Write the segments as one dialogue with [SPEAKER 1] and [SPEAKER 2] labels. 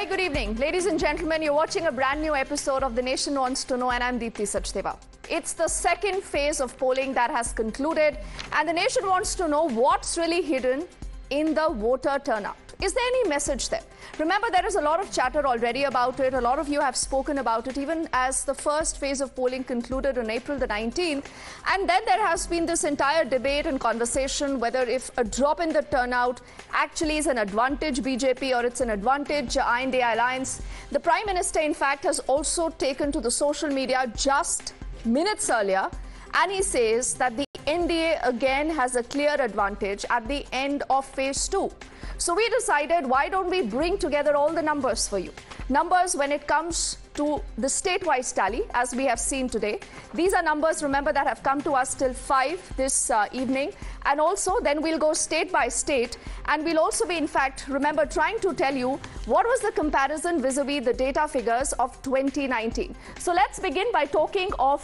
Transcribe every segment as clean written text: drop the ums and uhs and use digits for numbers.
[SPEAKER 1] Very good evening. Ladies and gentlemen, you're watching a brand new episode of The Nation Wants to Know, and I'm Deepti Sachdeva. It's the second phase of polling that has concluded, and the nation wants to know what's really hidden in the voter turnout. Is there any message there? Remember, there is a lot of chatter already about it. A lot of you have spoken about it, even as the first phase of polling concluded on April the 19th. And then there has been this entire debate and conversation whether if a drop in the turnout actually is an advantage BJP or it's an advantage I.N.D.A alliance. The Prime Minister, in fact, has also taken to the social media just minutes earlier, and he says that the NDA again has a clear advantage at the end of Phase 2. So we decided, why don't we bring together all the numbers for you? Numbers when it comes to the state-wise tally, as we have seen today. These are numbers, remember, that have come to us till 5 this evening. And also, then we'll go state by state. And we'll also be, in fact, remember, trying to tell you what was the comparison vis-a-vis the data figures of 2019. So let's begin by talking of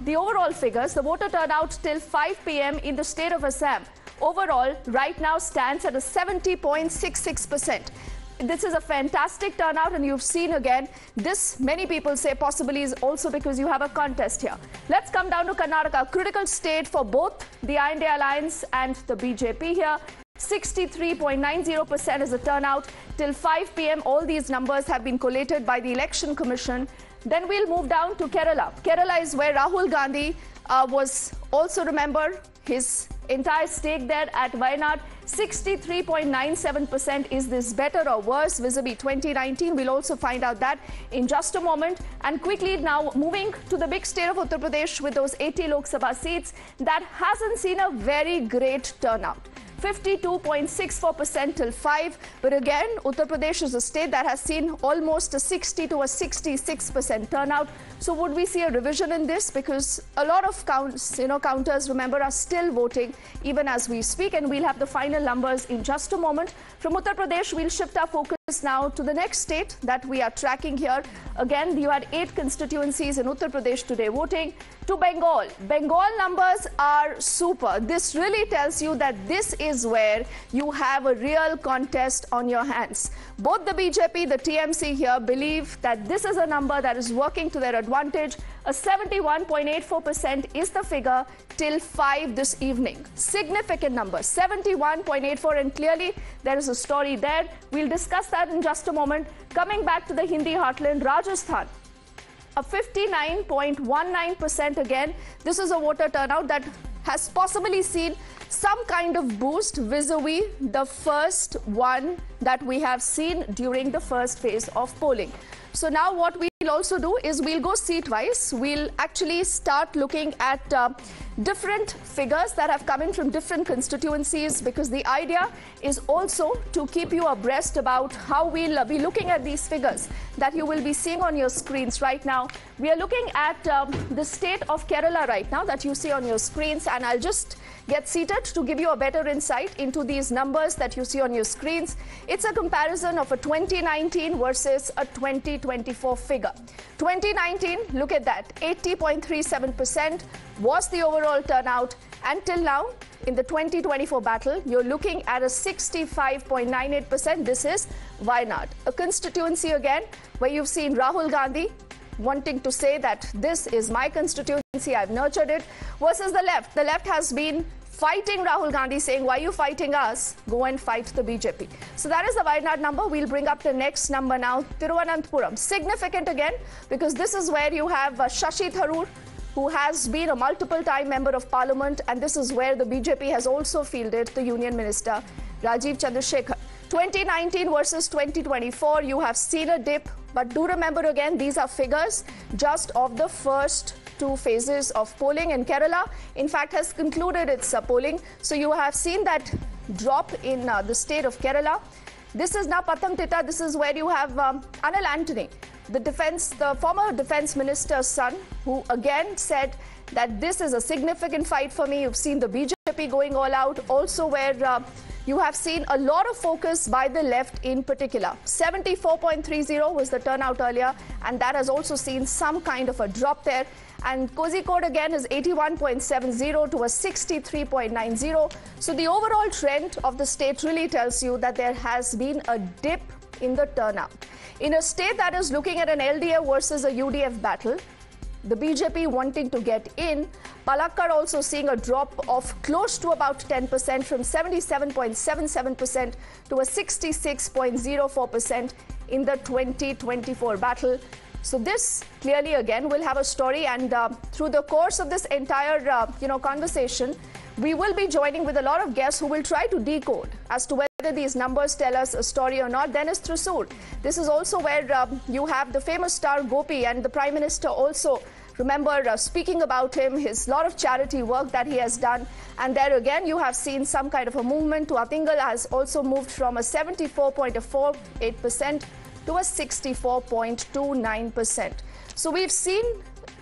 [SPEAKER 1] the overall figures. The voter turnout till 5 p.m. in the state of Assam overall right now stands at a 70.66%. This is a fantastic turnout, and you've seen again, this many people say possibly is also because you have a contest here. Let's come down to Karnataka, critical state for both the I.N.D.A alliance and the BJP here. 63.90% is the turnout. Till 5 p.m, all these numbers have been collated by the Election Commission. Then we'll move down to Kerala. Kerala is where Rahul Gandhi was also, remember, his entire stake there at Wayanad. 63.97%. Is this better or worse vis-a-vis 2019? We'll also find out that in just a moment. And quickly now moving to the big state of Uttar Pradesh with those 80 Lok Sabha seats that hasn't seen a very great turnout. 52.64% till 5. But again, Uttar Pradesh is a state that has seen almost a 60 to a 66% turnout. So would we see a revision in this? Because a lot of counters, remember, are still voting even as we speak. And we'll have the final numbers in just a moment. From Uttar Pradesh, we'll shift our focus now to the next state that we are tracking here. Again, you had 8 constituencies in Uttar Pradesh today voting. To Bengal. Bengal numbers are super. This really tells you that this is where you have a real contest on your hands. Both the BJP, the TMC here believe that this is a number that is working to their advantage. A 71.84% is the figure till 5 this evening. Significant number, 71.84, and clearly there is a story there. We'll discuss that in just a moment. Coming back to the Hindi heartland, Rajasthan. A 59.19% again. This is a voter turnout that has possibly seen some kind of boost vis-a-vis the first one that we have seen during the first phase of polling. So now what we'll also do is we'll go seat-wise. We'll actually start looking at different figures that have come in from different constituencies, because the idea is also to keep you abreast about how we'll be looking at these figures that you will be seeing on your screens right now. We are looking at the state of Kerala right now that you see on your screens, and I'll just get seated to give you a better insight into these numbers that you see on your screens. It's a comparison of a 2019 versus a 2024 figure. 2019, look at that, 80.37% was the overall turnout. Until now, in the 2024 battle, you're looking at a 65.98%. This is Wayanad, a constituency again where you've seen Rahul Gandhi wanting to say that this is my constituency, I've nurtured it, versus the left. The left has been fighting Rahul Gandhi, saying, why are you fighting us? Go and fight the BJP. So that is the Wayanad number. We'll bring up the next number now. Thiruvananthapuram. Significant again, because this is where you have Shashi Tharoor, who has been a multiple-time member of parliament, and this is where the BJP has also fielded the union minister, Rajiv Chandrasekhar. 2019 versus 2024, you have seen a dip, but do remember again, these are figures just of the first 2 phases of polling, and Kerala, in fact, has concluded its polling. So you have seen that drop in the state of Kerala. This is now Pathanamthitta. This is where you have Anil Antony, the former defense minister's son, who again said that this is a significant fight for me. You've seen the BJP going all out, also where you have seen a lot of focus by the left in particular. 74.30 was the turnout earlier, and that has also seen some kind of a drop there. And Kozhikode again is 81.70 to a 63.90. So the overall trend of the state really tells you that there has been a dip in the turnout. In a state that is looking at an LDA versus a UDF battle, the BJP wanting to get in, Palakkad also seeing a drop of close to about 10% from 77.77% to a 66.04% in the 2024 battle. So this clearly again will have a story, and through the course of this entire conversation, we will be joining with a lot of guests who will try to decode as to whether these numbers tell us a story or not. Dennis Thrissur, this is also where you have the famous star Gopi, and the Prime Minister also, remember speaking about him, his lot of charity work that he has done. And there again, you have seen some kind of a movement. Tuatingal has also moved from a 74.48% to a 64.29%. So we've seen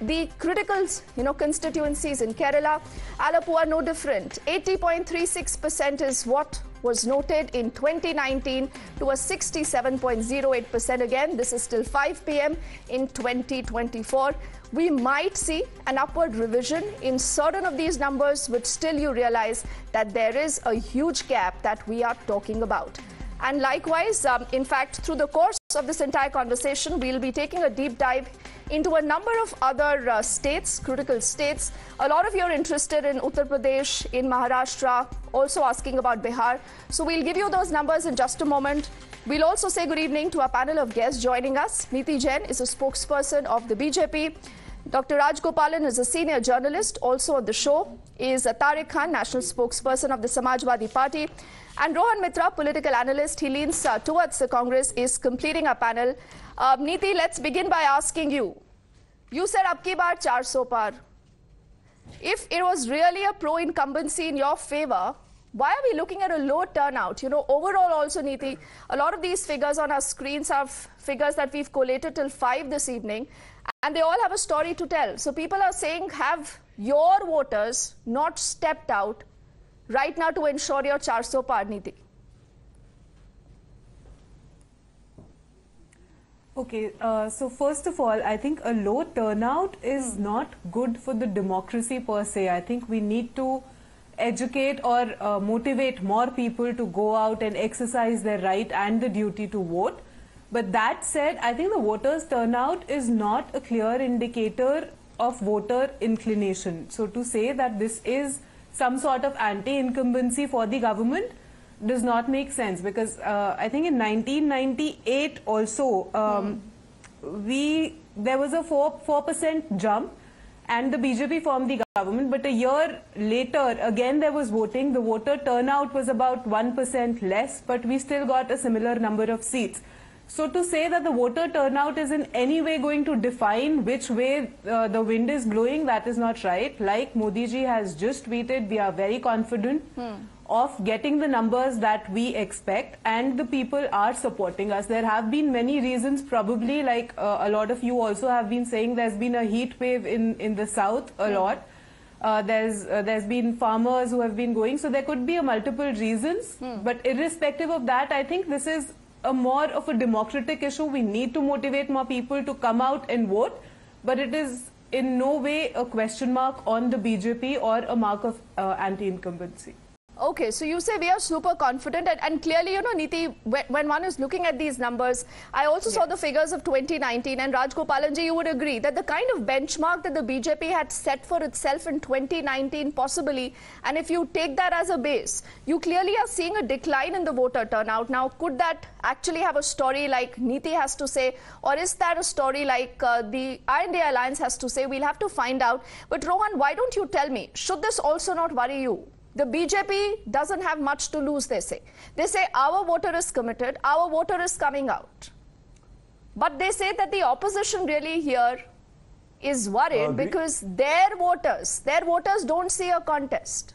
[SPEAKER 1] the critical, constituencies in Kerala. Alappuzha, no different. 80.36% is what was noted in 2019 to a 67.08%. Again, this is still 5 p.m. in 2024. We might see an upward revision in certain of these numbers, but still you realize that there is a huge gap that we are talking about. And likewise, in fact, through the course of this entire conversation, we'll be taking a deep dive into a number of other states, critical states. A lot of you are interested in Uttar Pradesh, in Maharashtra, also asking about Bihar. So we'll give you those numbers in just a moment. We'll also say good evening to our panel of guests joining us. Niti Jain is a spokesperson of the BJP. Dr. Raj Gopalan is a senior journalist. Also on the show is Tariq Khan, national spokesperson of the Samajwadi Party. And Rohan Mitra, political analyst, he leans towards the Congress, is completing our panel. Niti, let's begin by asking you. You said abki baar 400 par. If it was really a pro-incumbency in your favor, why are we looking at a low turnout? Overall also, Niti, a lot of these figures on our screens are figures that we've collated till 5 this evening, and they all have a story to tell. So people are saying, have your voters not stepped out right now to ensure your 400 par, Niti?
[SPEAKER 2] Okay, so first of all, I think a low turnout is not good for the democracy per se. I think we need to educate or motivate more people to go out and exercise their right and the duty to vote. But that said, I think the voters' turnout is not a clear indicator of voter inclination. So to say that this is some sort of anti-incumbency for the government does not make sense, because I think in 1998 also there was a 4% jump and the BJP formed the government, but a year later again there was voting. The voter turnout was about 1% less, but we still got a similar number of seats. So to say that the voter turnout is in any way going to define which way the wind is blowing, that is not right. Like Modi ji has just tweeted, we are very confident of getting the numbers that we expect, and the people are supporting us. There have been many reasons, probably like a lot of you also have been saying, there's been a heat wave in the south a lot. There's been farmers who have been going, so there could be a multiple reasons. But irrespective of that, I think this is a more of a democratic issue. We need to motivate more people to come out and vote, but it is in no way a question mark on the BJP or a mark of anti-incumbency.
[SPEAKER 1] Okay, so you say we are super confident, and clearly, Niti, when one is looking at these numbers, I also saw the figures of 2019, and Raj Gopalanji, you would agree that the kind of benchmark that the BJP had set for itself in 2019 possibly, and if you take that as a base, you clearly are seeing a decline in the voter turnout. Now, could that actually have a story like Niti has to say, or is that a story like the I.N.D.A. alliance has to say? We'll have to find out. But Rohan, why don't you tell me, should this also not worry you? The BJP doesn't have much to lose, they say. They say our voter is committed, our voter is coming out. But they say that the opposition really here is worried because their voters don't see a contest.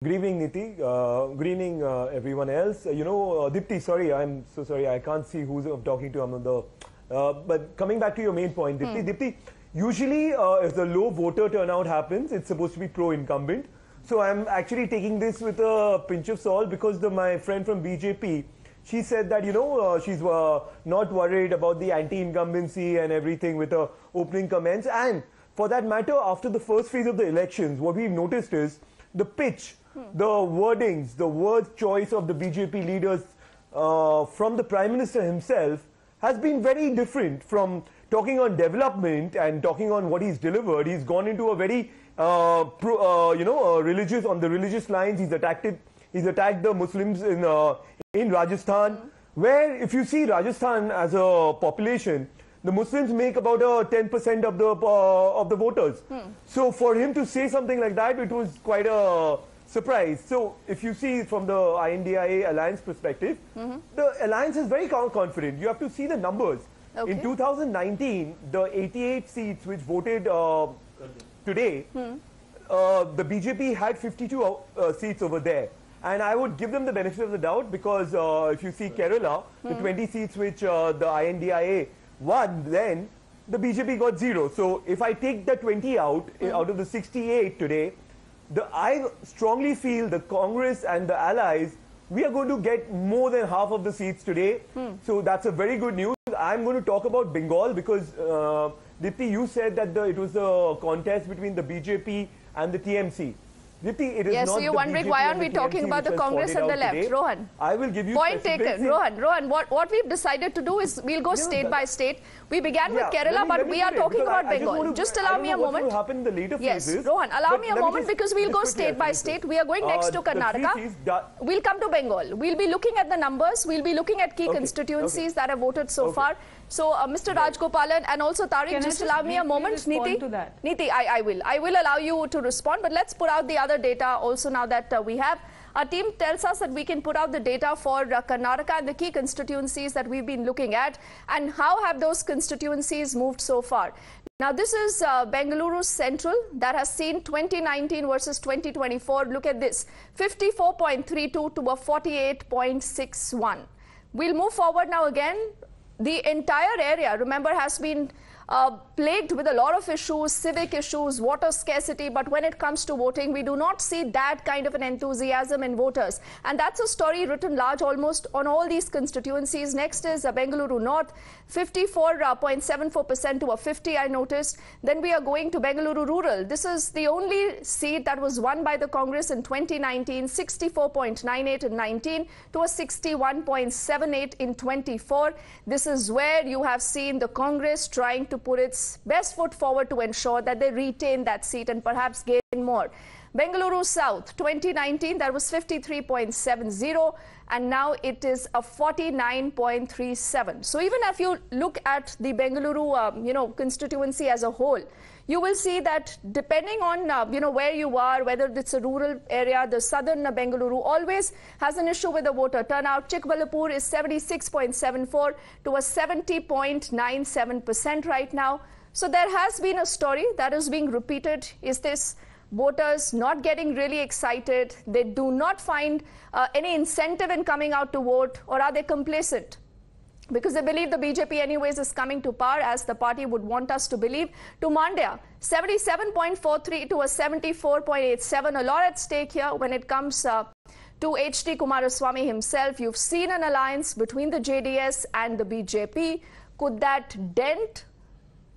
[SPEAKER 3] Good evening, Niti. Good evening, everyone else. Deepti, sorry, I'm so sorry, I can't see who's I'm talking to. I'm on the. But coming back to your main point, Deepti, usually, if the low voter turnout happens, it's supposed to be pro-incumbent. So I'm actually taking this with a pinch of salt, because my friend from BJP, she said that, she's not worried about the anti-incumbency and everything with her opening comments. And for that matter, after the first phase of the elections, what we've noticed is the pitch the wordings, the word choice of the BJP leaders from the Prime Minister himself has been very different from talking on development and talking on what he's delivered. He's gone into a very, religious, on the religious lines. He's attacked the Muslims in Rajasthan, where if you see Rajasthan as a population, the Muslims make about 10% of the voters. So for him to say something like that, it was quite a surprise. So if you see from the I.N.D.I.A alliance perspective, the alliance is very confident. You have to see the numbers. Okay. In 2019, the 88 seats which voted today, the BJP had 52 seats over there. And I would give them the benefit of the doubt because if you see Kerala, the 20 seats which the I.N.D.I.A won, then the BJP got 0. So if I take the 20 out of the 68 today, I strongly feel the Congress and the allies, we are going to get more than half of the seats today. So that's a very good news. I'm going to talk about Bengal because, Deepti, you said that it was a contest between the BJP and the TMC. Deepti, it is
[SPEAKER 1] yes,
[SPEAKER 3] not
[SPEAKER 1] so you're
[SPEAKER 3] the
[SPEAKER 1] wondering
[SPEAKER 3] BJP
[SPEAKER 1] why aren't we talking about the Congress and the left?
[SPEAKER 3] Today.
[SPEAKER 1] Rohan,
[SPEAKER 3] I will give you
[SPEAKER 1] point taken. Rohan, what we've decided to do is we'll go state by state. We began with Kerala, but we are talking about Bengal. Just allow me a moment.
[SPEAKER 3] What will happen in the later phases,
[SPEAKER 1] Rohan, allow me a moment because we'll go state by state. We are going next to Karnataka. We'll come to Bengal. We'll be looking at the numbers. We'll be looking at key constituencies that have voted so far. So, Mr. Rajgopalan and also Tariq, just allow me a moment. Niti, I will allow you to respond, but let's put out the other data also now that we have. Our team tells us that we can put out the data for Karnataka and the key constituencies that we've been looking at and how have those constituencies moved so far. Now, this is Bengaluru Central that has seen 2019 versus 2024. Look at this, 54.32 to a 48.61. We'll move forward now again. The entire area, remember, has been plagued with a lot of issues, civic issues, water scarcity, but when it comes to voting, we do not see that kind of an enthusiasm in voters. And that's a story written large almost on all these constituencies. Next is Bengaluru North, 54.74% to a 50, I noticed. Then we are going to Bengaluru Rural. This is the only seat that was won by the Congress in 2019, 64.98 in 19 to a 61.78 in 24. This is where you have seen the Congress trying to put its best foot forward to ensure that they retain that seat and perhaps gain more. Bengaluru South, 2019, that was 53.70, and now it is a 49.37. So even if you look at the Bengaluru, constituency as a whole, you will see that depending on, where you are, whether it's a rural area, the southern Bengaluru always has an issue with the voter turnout. Chikbalapur is 76.74 to a 70.97% right now. So there has been a story that is being repeated. Is this voters not getting really excited? They do not find any incentive in coming out to vote, or are they complacent? Because they believe the BJP anyways is coming to power, as the party would want us to believe. To Mandya, 77.43 to a 74.87. A lot at stake here when it comes to H.D. Kumaraswamy himself. You've seen an alliance between the JDS and the BJP. Could that dent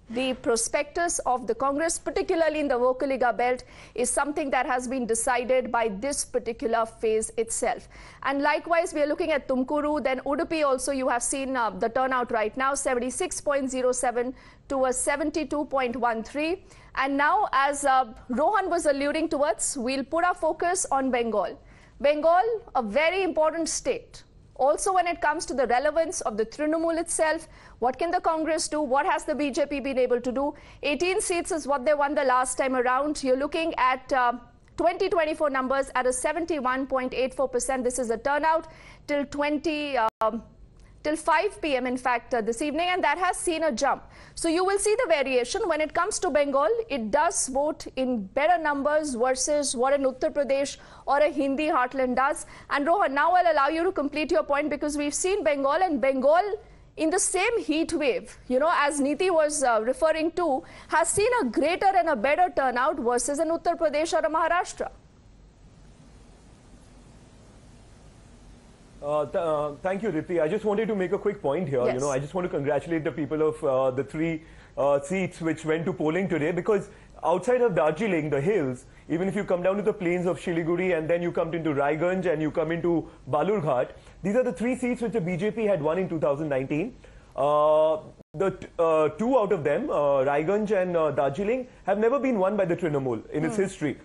[SPEAKER 1] the prospectus of the Congress, particularly in the Vokaliga belt, is something that has been decided by this particular phase itself. And likewise, we are looking at Tumkuru, then Udupi also. You have seen the turnout right now, 76.07 to a 72.13. And now, as Rohan was alluding towards, we'll put our focus on Bengal. Bengal, a very important state. Also, when it comes to the relevance of the Trinamool itself, what can the Congress do? What has the BJP been able to do? 18 seats is what they won the last time around. You're looking at 2024 numbers at a 71.84%. This is a turnout till 5 p.m. in fact this evening, and that has seen a jump. So you will see the variation. When it comes to Bengal, it does vote in better numbers versus what an Uttar Pradesh or a Hindi heartland does. And Rohan, now I'll allow you to complete your point, because we've seen Bengal, and Bengal in the same heat wave, as Niti was referring to, has seen a greater and a better turnout versus an Uttar Pradesh or a Maharashtra.
[SPEAKER 3] Thank you, Deepti. I just wanted to make a quick point here.
[SPEAKER 1] Yes.
[SPEAKER 3] I just want to congratulate the people of the three seats which went to polling today, because outside of Darjeeling, the hills, even if you come down to the plains of Shiliguri and then you come into Raiganj and you come into Balurghat, these are the 3 seats which the BJP had won in 2019. The 2 out of them, Raiganj and Darjeeling, have never been won by the Trinamool in its history.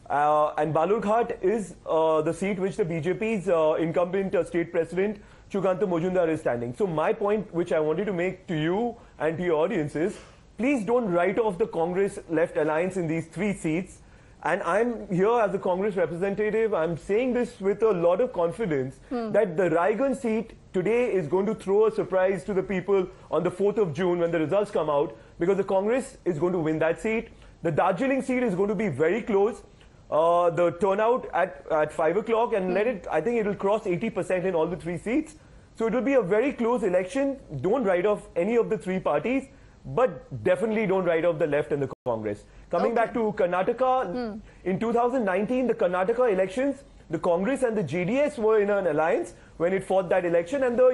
[SPEAKER 3] And Balurghat is the seat which the BJP's incumbent state president, Chuganta Mojumdar, is standing. So my point, which I wanted to make to you and to your audience, is please don't write off the Congress left alliance in these 3 seats. And I'm here as a Congress representative. I'm saying this with a lot of confidence that the Raiganj seat today is going to throw a surprise to the people on the 4th of June when the results come out, because the Congress is going to win that seat. The Darjeeling seat is going to be very close. The turnout at 5 o'clock, and I think it will cross 80% in all the 3 seats. So it will be a very close election. Don't write off any of the 3 parties, but definitely don't write off the left and the Congress. Coming back to Karnataka, in 2019, the Karnataka elections, the Congress and the JDS were in an alliance when it fought that election, and the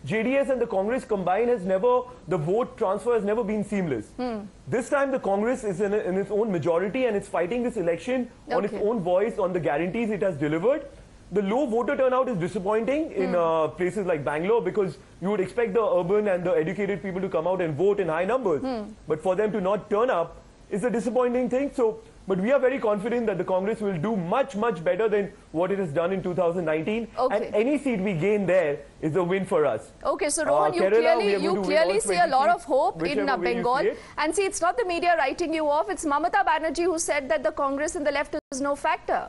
[SPEAKER 3] JDS and the Congress combined the vote transfer has never been seamless. This time the Congress is in its own majority and it's fighting this election on its own voice, on the guarantees it has delivered. The low voter turnout is disappointing in places like Bangalore, because you would expect the urban and the educated people to come out and vote in high numbers. But for them to not turn up is a disappointing thing. But we are very confident that the Congress will do much, much better than what it has done in 2019. And any seat we gain there is a win for us.
[SPEAKER 1] Okay, so Rohan, you clearly see a lot of hope in Bengal. And see, it's not the media writing you off. It's Mamata Banerjee who said that the Congress and the left is no factor.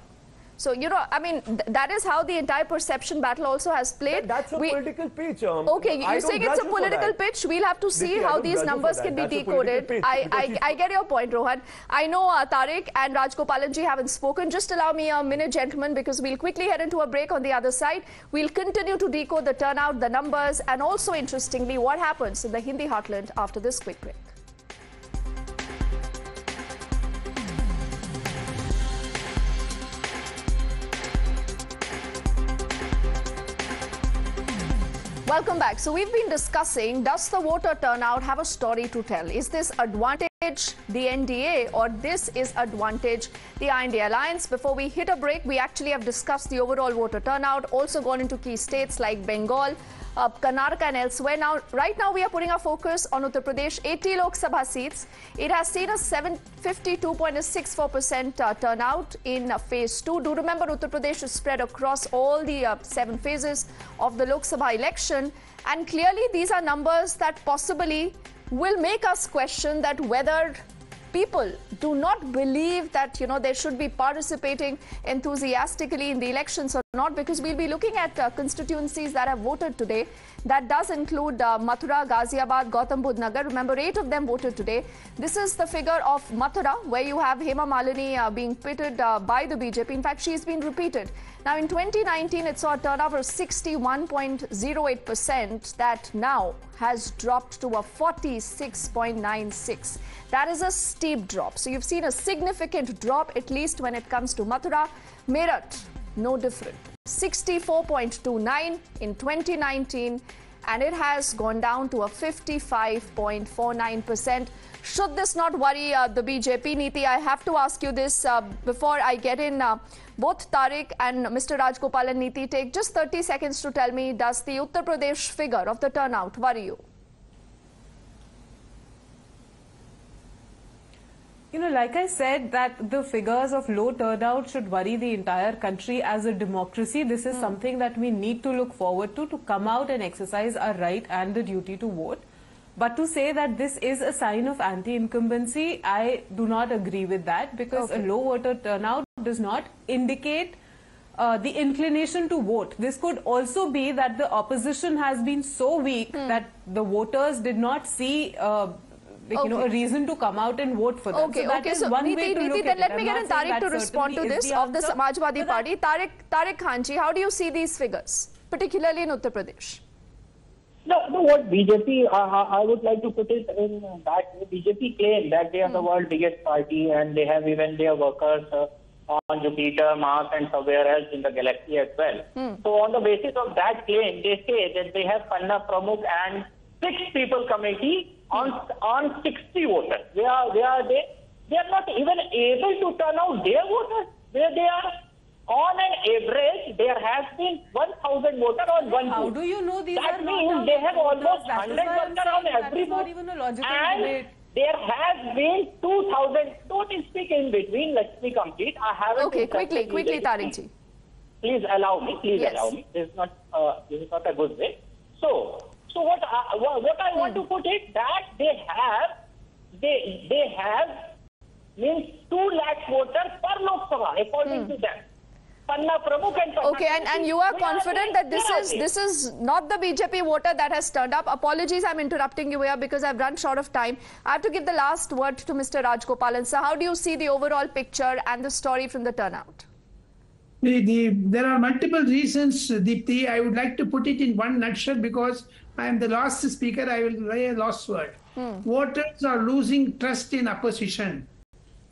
[SPEAKER 1] So, I mean, that is how the entire perception battle also has played.
[SPEAKER 3] That's a political pitch.
[SPEAKER 1] Okay, you're saying it's a political pitch. We'll have to see how these numbers can be decoded. I get your point, Rohan. I know Tariq and Rajgopalanji haven't spoken. Just allow me a minute, gentlemen, because we'll quickly head into a break on the other side. We'll continue to decode the turnout, the numbers, and also, interestingly, what happens in the Hindi heartland after this quick break. Welcome back. So we've been discussing, does the voter turnout have a story to tell? Is this advantage the NDA or this is advantage the I.N.D.A. alliance? Before we hit a break, we actually have discussed the overall voter turnout, also gone into key states like Bengal, Karnataka and elsewhere. Now, right now we are putting our focus on Uttar Pradesh, 80 Lok Sabha seats. It has seen a 52.64% turnout in Phase 2. Do remember, Uttar Pradesh is spread across all the 7 phases of the Lok Sabha election. And clearly these are numbers that possibly will make us question that whether people do not believe that, they should be participating enthusiastically in the elections or not, because we'll be looking at constituencies that have voted today. That does include Mathura, Ghaziabad, Gautam Budh Nagar. Remember, 8 of them voted today. This is the figure of Mathura, where you have Hema Malini being pitted by the BJP. In fact, she's been repeated. Now, in 2019, it saw a turnout of 61.08% that now has dropped to a 46.96%. That is a steep drop. So you've seen a significant drop, at least when it comes to Mathura. Meerut, no different. 64.29 in 2019, and it has gone down to a 55.49%. Should this not worry the BJP? Niti, I have to ask you this before I get in. Both Tariq and Mr. Rajgopal and Niti, take just 30 seconds to tell me, does the Uttar Pradesh figure of the turnout worry you?
[SPEAKER 2] Like I said, that the figures of low turnout should worry the entire country. As a democracy, this is something that we need to look forward to come out and exercise our right and the duty to vote. But to say that this is a sign of anti-incumbency, I do not agree with that, because a low voter turnout does not indicate the inclination to vote. This could also be that the opposition has been so weak that the voters did not see a reason to come out and vote for them.
[SPEAKER 1] So one way to look at it. Let me get in Tariq to respond to this of the Samajwadi Party. Tariq Khanji, how do you see these figures, particularly in Uttar Pradesh?
[SPEAKER 4] No, what BJP, I would like to put it in that BJP claim that they are the world's biggest party and they have even their workers on Jupiter, Mars and somewhere else in the galaxy as well. So on the basis of that claim, they say that they have Panna Pramukh and 6 people committee on 60 voters. Where are they? They are not even able to turn out their voters where they are. On an average, there has been 1,000 voters on one
[SPEAKER 2] How
[SPEAKER 4] booth.
[SPEAKER 2] do you know these
[SPEAKER 4] That
[SPEAKER 2] are
[SPEAKER 4] means
[SPEAKER 2] not
[SPEAKER 4] they have
[SPEAKER 2] voters?
[SPEAKER 4] almost
[SPEAKER 2] That is
[SPEAKER 4] 100
[SPEAKER 2] why I'm
[SPEAKER 4] voters on
[SPEAKER 2] saying
[SPEAKER 4] every
[SPEAKER 2] that is not
[SPEAKER 4] booth.
[SPEAKER 2] even a logical
[SPEAKER 4] And
[SPEAKER 2] debate.
[SPEAKER 4] there has been 2,000. Don't speak in between. Let me complete. I haven't.
[SPEAKER 1] Okay, quickly, Tariq-ji.
[SPEAKER 4] Please allow me. Please
[SPEAKER 1] Yes.
[SPEAKER 4] allow me. This is not a good way. So what I want to put it that they have means 2 lakh voters per Lok Sabha according to them. Panna Pramukh and
[SPEAKER 1] Okay, and you are confident that this is not the BJP voter that has turned up. Apologies, I'm interrupting you here because I've run short of time. I have to give the last word to Mr. Rajgopalan. So how do you see the overall picture and the story from the turnout?
[SPEAKER 5] There are multiple reasons, Deepti. I would like to put it in one nutshell because I am the last speaker. I will say a last word. Voters are losing trust in opposition,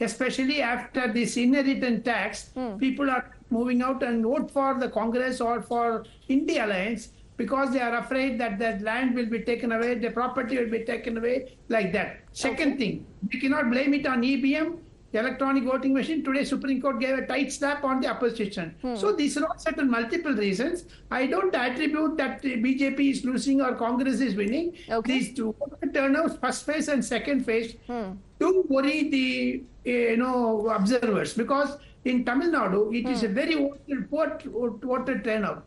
[SPEAKER 5] especially after this inheritance tax. People are moving out and vote for the Congress or for I.N.D.A. alliance because they are afraid that their land will be taken away, their property will be taken away, like that. Second thing, we cannot blame it on EVM. The electronic voting machine, today Supreme Court gave a tight slap on the opposition. So these are all certain multiple reasons. I don't attribute that the BJP is losing or Congress is winning. These two turnouts, first phase and second phase, do worry the observers because in Tamil Nadu, it is a very voter turnout.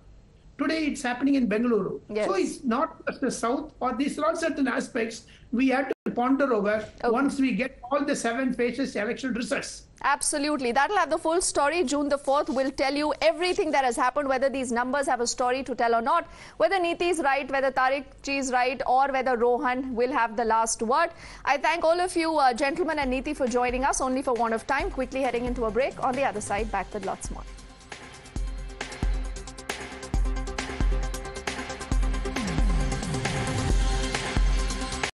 [SPEAKER 5] Today it's happening in Bengaluru.
[SPEAKER 1] Yes.
[SPEAKER 5] So it's not just the south or these are all certain aspects we have to ponder over once we get all the 7 phases election results.
[SPEAKER 1] Absolutely. That'll have the full story. June the 4th will tell you everything that has happened, whether these numbers have a story to tell or not, whether Niti is right, whether Tariq-ji is right, or whether Rohan will have the last word. I thank all of you, gentlemen and Niti, for joining us only for want of time. Quickly heading into a break. On the other side, back with lots more.